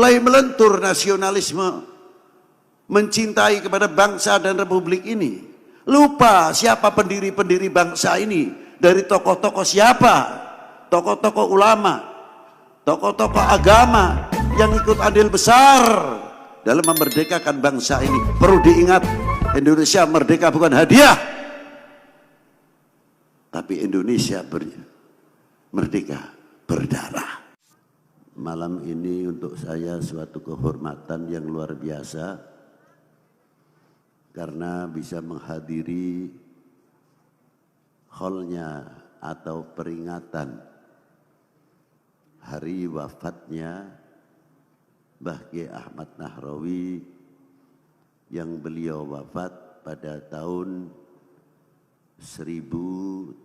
mulai melentur nasionalisme, mencintai kepada bangsa dan republik ini. Lupa siapa pendiri-pendiri bangsa ini, dari tokoh-tokoh siapa, tokoh-tokoh ulama, tokoh-tokoh agama yang ikut andil besar dalam memerdekakan bangsa ini. Perlu diingat, Indonesia merdeka bukan hadiah, tapi Indonesia merdeka berdarah. Malam ini untuk saya suatu kehormatan yang luar biasa karena bisa menghadiri haulnya atau peringatan hari wafatnya Mbah Kiai Ahmad Nahrawi yang beliau wafat pada tahun 1342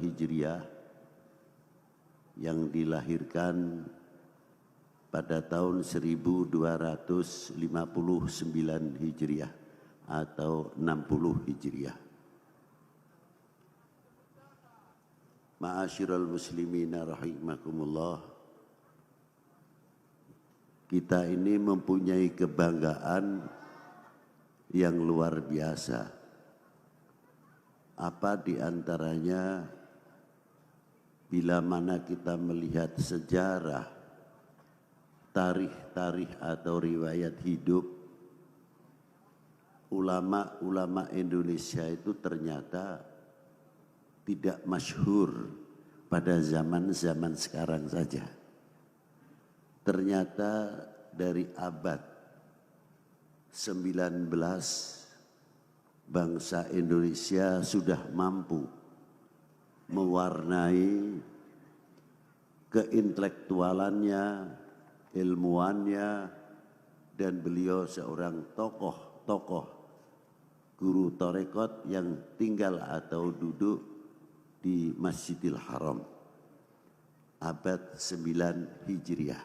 Hijriah, yang dilahirkan pada tahun 1259 Hijriah atau 60 Hijriah. Ma'asyiral muslimina rahimakumullah, kita ini mempunyai kebanggaan yang luar biasa. Apa diantaranya, bila mana kita melihat sejarah, tarikh atau riwayat hidup ulama-ulama Indonesia itu ternyata tidak masyhur pada zaman-zaman sekarang saja. Ternyata dari abad 19 bangsa Indonesia sudah mampu mewarnai keintelektualannya, ilmuannya, dan beliau seorang tokoh guru tarekat yang tinggal atau duduk di Masjidil Haram abad 9 Hijriah.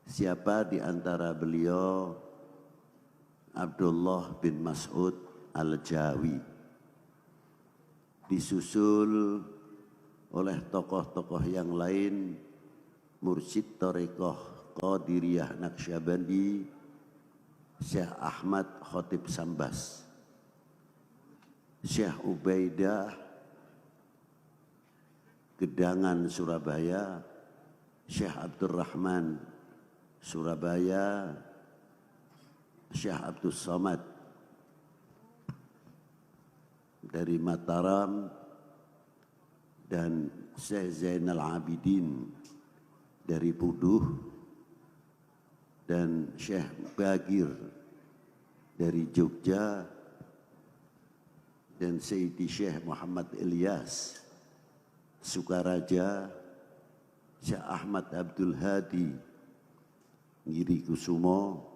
Siapa di antara beliau? Abdullah bin Mas'ud Al-Jawi. Disusul oleh tokoh-tokoh yang lain, Mursyid Thariqah Qadiriyah Naqsyabandi, Syekh Ahmad Khotib Sambas, Syekh Ubaidah Gedangan Surabaya, Syekh Abdurrahman Surabaya, Syekh Abdul Somad dari Mataram, dan Syekh Zainal Abidin dari Puduh, dan Syekh Bagir dari Jogja, dan Sayyidi Syekh Muhammad Ilyas Sukaraja, Syekh Ahmad Abdul Hadi Giri Kusumo,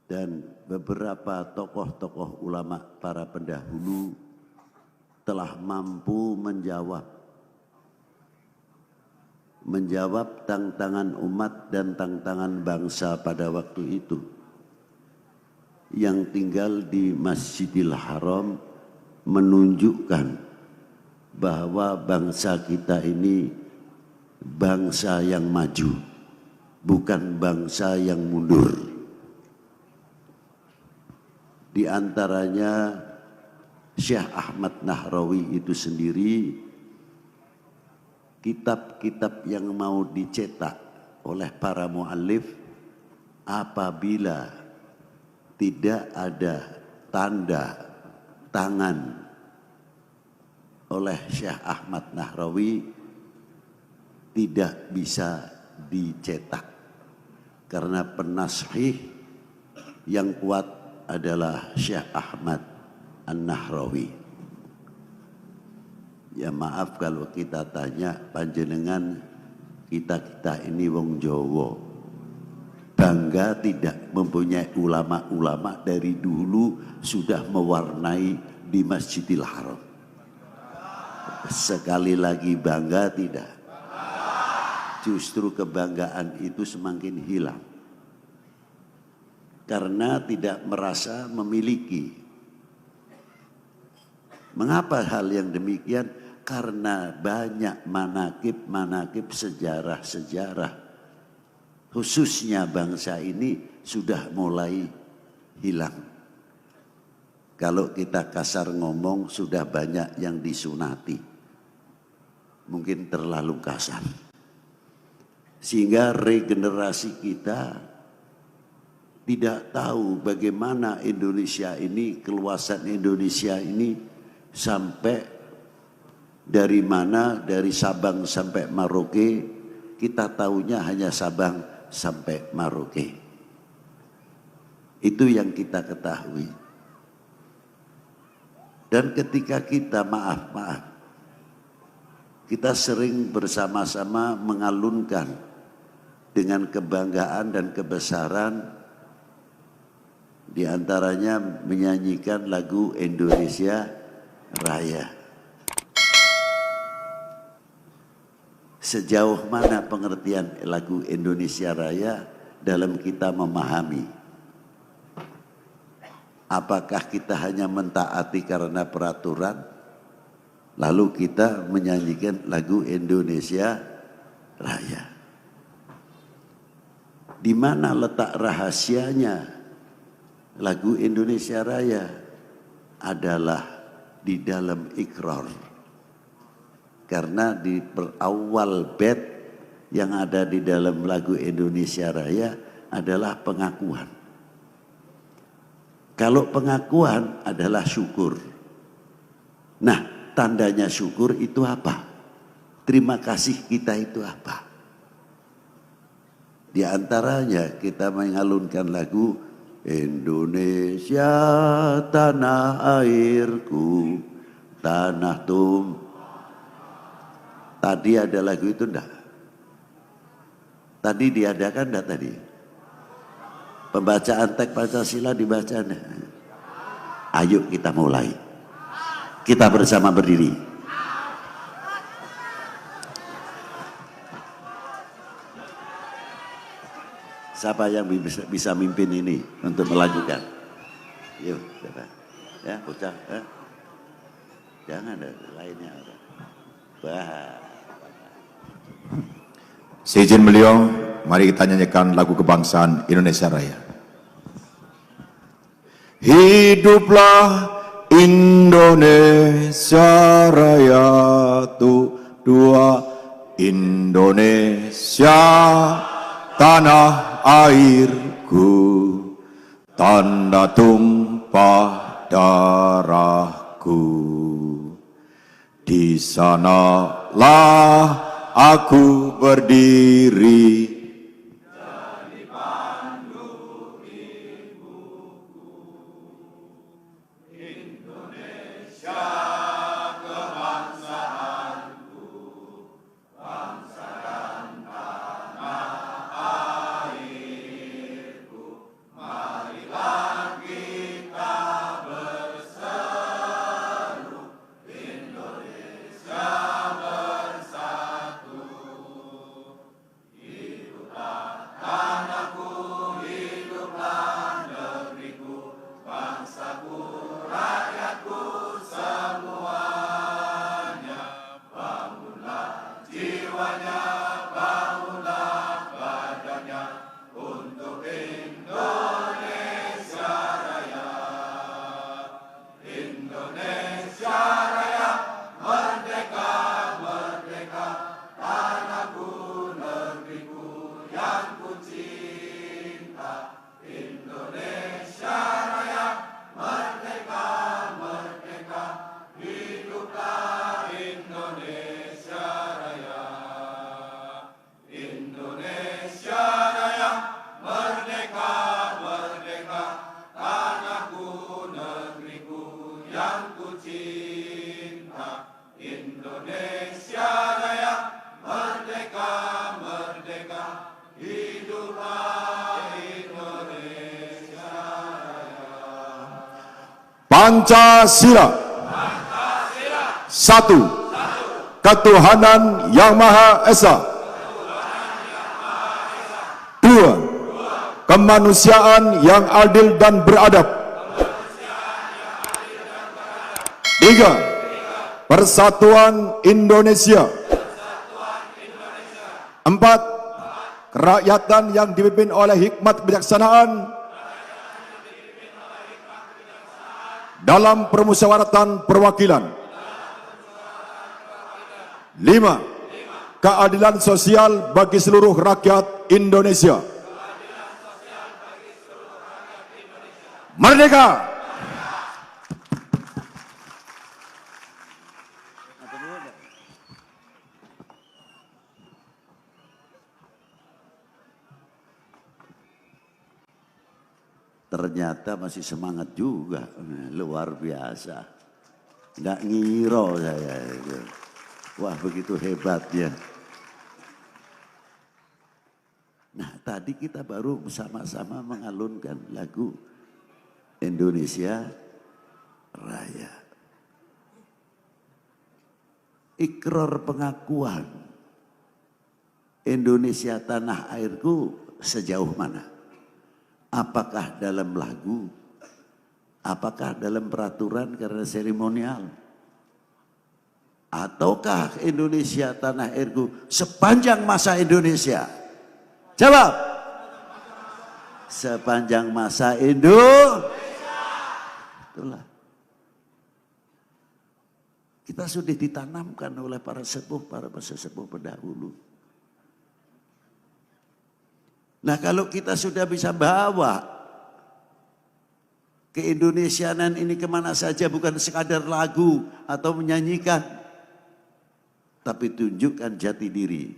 dan beberapa tokoh-tokoh ulama para pendahulu telah mampu menjawab tantangan umat dan tantangan bangsa pada waktu itu. Yang tinggal di Masjidil Haram menunjukkan bahwa bangsa kita ini bangsa yang maju, bukan bangsa yang mundur. Di antaranya Syekh Ahmad Nahrawi itu sendiri, kitab-kitab yang mau dicetak oleh para muallif, apabila tidak ada tanda tangan oleh Syekh Ahmad Nahrawi, tidak bisa dicetak, karena penashih yang kuat adalah Syekh Ahmad An-Nahrawi. Ya maaf kalau kita tanya panjenengan, kita ini wong Jawa, bangga tidak mempunyai ulama-ulama dari dulu sudah mewarnai di Masjidil Haram. Sekali lagi bangga tidak? Justru kebanggaan itu semakin hilang karena tidak merasa memiliki. Mengapa hal yang demikian? karena banyak manakib-manakib, sejarah-sejarah, khususnya bangsa ini sudah mulai hilang. Kalau kita kasar ngomong, sudah banyak yang disunati. Mungkin terlalu kasar. Sehingga regenerasi kita tidak tahu bagaimana Indonesia ini, keluasan Indonesia ini sampai dari mana, dari Sabang sampai Merauke, kita tahunya hanya Sabang sampai Merauke. Itu yang kita ketahui. Dan ketika kita maaf, kita sering bersama-sama mengalunkan dengan kebanggaan dan kebesaran, di antaranya menyanyikan lagu Indonesia Raya. Sejauh mana pengertian lagu Indonesia Raya dalam kita memahami? Apakah kita hanya mentaati karena peraturan? Lalu kita menyanyikan lagu Indonesia Raya. Di mana letak rahasianya? Lagu Indonesia Raya adalah di dalam ikrar. Karena di awal bait yang ada di dalam lagu Indonesia Raya adalah pengakuan. Kalau pengakuan adalah syukur. Nah, tandanya syukur itu apa? Terima kasih kita itu apa? Di antaranya kita mengalunkan lagu Indonesia tanah airku, tanah Tadi ada lagu itu enggak? Tadi diadakan enggak tadi? Pembacaan teks Pancasila dibaca enggak? Ayo kita mulai. Kita bersama berdiri. Siapa yang bisa mimpin ini untuk melakukan? Yuk, siapa? Ya, bocah. Jangan ada lainnya. Seizin beliau, mari kita nyanyikan lagu kebangsaan Indonesia Raya. Hiduplah Indonesia Raya, dua Indonesia tanah airku, tanda tumpah darahku. Di sanalah aku berdiri. Pancasila. Satu, ketuhanan yang Maha Esa. Dua, kemanusiaan yang adil dan beradab. Tiga, Persatuan Indonesia. 4. Kerakyatan yang dipimpin oleh hikmat kebijaksanaan dalam permusyawaratan perwakilan. 5. Keadilan sosial bagi seluruh rakyat Indonesia. Merdeka! Ternyata masih semangat juga, luar biasa. Nggak ngiro saya itu. Wah, begitu hebatnya. Nah, tadi kita baru bersama-sama mengalunkan lagu Indonesia Raya. Ikrar pengakuan Indonesia tanah airku sejauh mana? Apakah dalam lagu? Apakah dalam peraturan karena seremonial? Ataukah Indonesia tanah airku sepanjang masa Indonesia? Jawab. Sepanjang masa Indonesia. Itulah. Kita sudah ditanamkan oleh para sesepuh pendahulu. Nah, kalau kita sudah bisa bawa keindonesianan ini kemana saja, bukan sekadar lagu atau menyanyikan, tapi tunjukkan jati diri.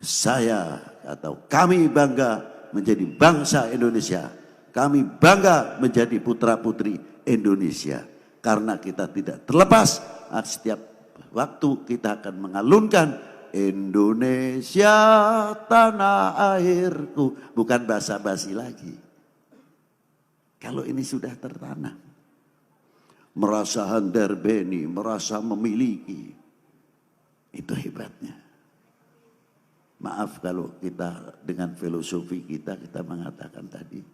Saya atau kami bangga menjadi bangsa Indonesia. Kami bangga menjadi putra-putri Indonesia. Karena kita tidak terlepas, setiap waktu kita akan mengalunkan Indonesia tanah airku. Bukan basa-basi lagi. Kalau ini sudah tertanam, merasa handar beni, merasa memiliki, itu hebatnya. Maaf kalau kita dengan filosofi kita mengatakan tadi,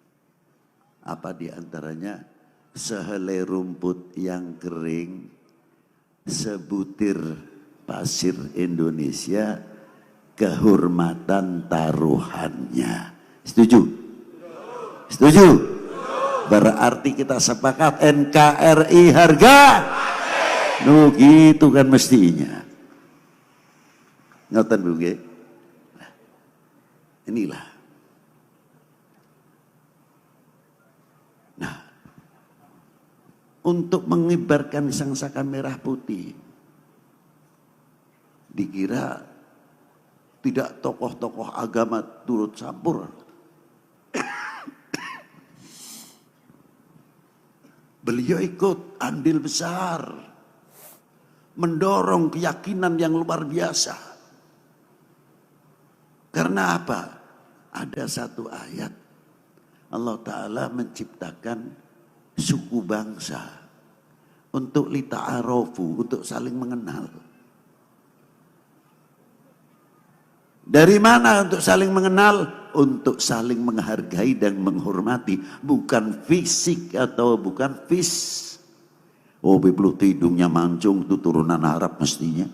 apa diantaranya, sehelai rumput yang kering, sebutir pasir Indonesia, kehormatan taruhannya. Setuju? Setuju? Berarti kita sepakat NKRI harga? No, gitu kan mestinya. Ngoten Bu nggih. Inilah. Nah, untuk mengibarkan sangsaka merah putih, dikira tidak tokoh-tokoh agama turut campur. Beliau ikut andil besar, mendorong keyakinan yang luar biasa. Karena apa? Ada satu ayat, Allah Ta'ala menciptakan suku bangsa untuk lita'arofu, untuk saling mengenal. Dari mana untuk saling mengenal? Untuk saling menghargai dan menghormati. Bukan fisik atau bukan Oh, bebelut hidungnya mancung itu turunan Arab mestinya.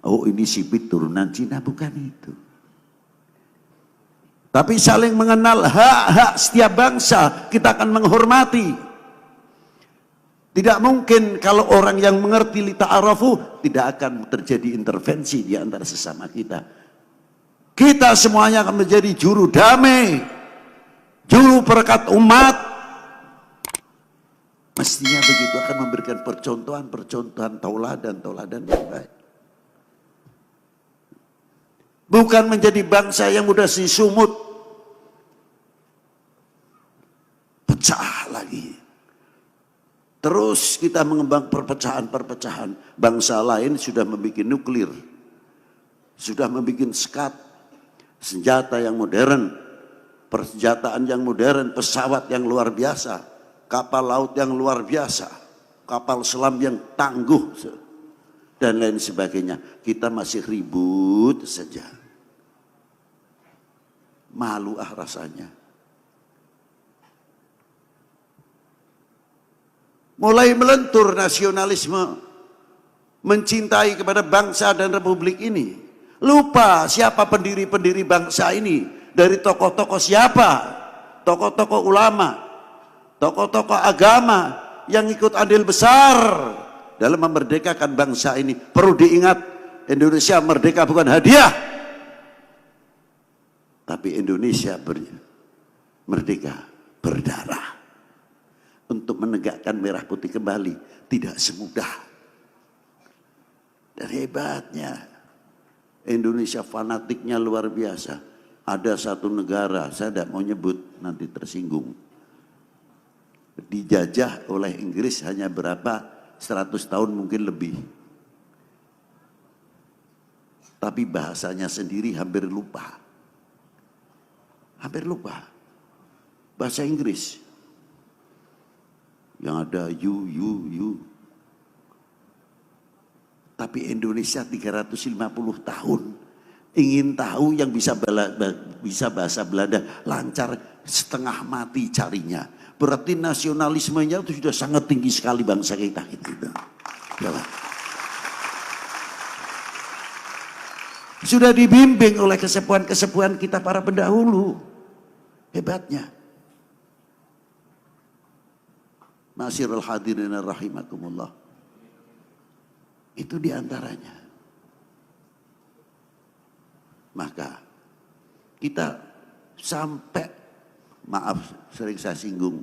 Oh, ini sipit turunan Cina, bukan itu. Tapi saling mengenal hak-hak setiap bangsa, kita akan menghormati. Tidak mungkin kalau orang yang mengerti lita'arafu, tidak akan terjadi intervensi di antara sesama kita. Kita semuanya akan menjadi juru damai, juru perekat umat. Mestinya begitu, akan memberikan percontohan tauladan yang baik. Bukan menjadi bangsa yang mudah sumut, pecah lagi. Terus kita mengembang perpecahan. Bangsa lain sudah membuat nuklir, sudah membuat skat, senjata yang modern, persenjataan yang modern, pesawat yang luar biasa, kapal laut yang luar biasa, kapal selam yang tangguh, dan lain sebagainya. Kita masih ribut saja. Malu rasanya. Mulai melentur nasionalisme, mencintai kepada bangsa dan republik ini. Lupa siapa pendiri-pendiri bangsa ini. Dari tokoh-tokoh siapa? Tokoh-tokoh ulama, tokoh-tokoh agama yang ikut andil besar dalam memerdekakan bangsa ini. Perlu diingat, Indonesia merdeka bukan hadiah, tapi Indonesia merdeka berdarah. Untuk menegakkan merah putih kembali tidak semudah. Dan hebatnya Indonesia, fanatiknya luar biasa. Ada satu negara, saya tidak mau nyebut nanti tersinggung, dijajah oleh Inggris hanya berapa 100 tahun mungkin lebih, tapi bahasanya sendiri hampir lupa bahasa Inggris. Yang ada you. Tapi Indonesia 350 tahun ingin tahu yang bisa bahasa Belanda lancar, setengah mati carinya. Berarti nasionalismenya itu sudah sangat tinggi sekali bangsa kita gitu. Sudah dibimbing oleh kesepuhan-kesepuhan kita para pendahulu. Hebatnya. Masyarul hadirin rahimakumullah. Itu diantaranya. Maka kita sampai, maaf sering saya singgung,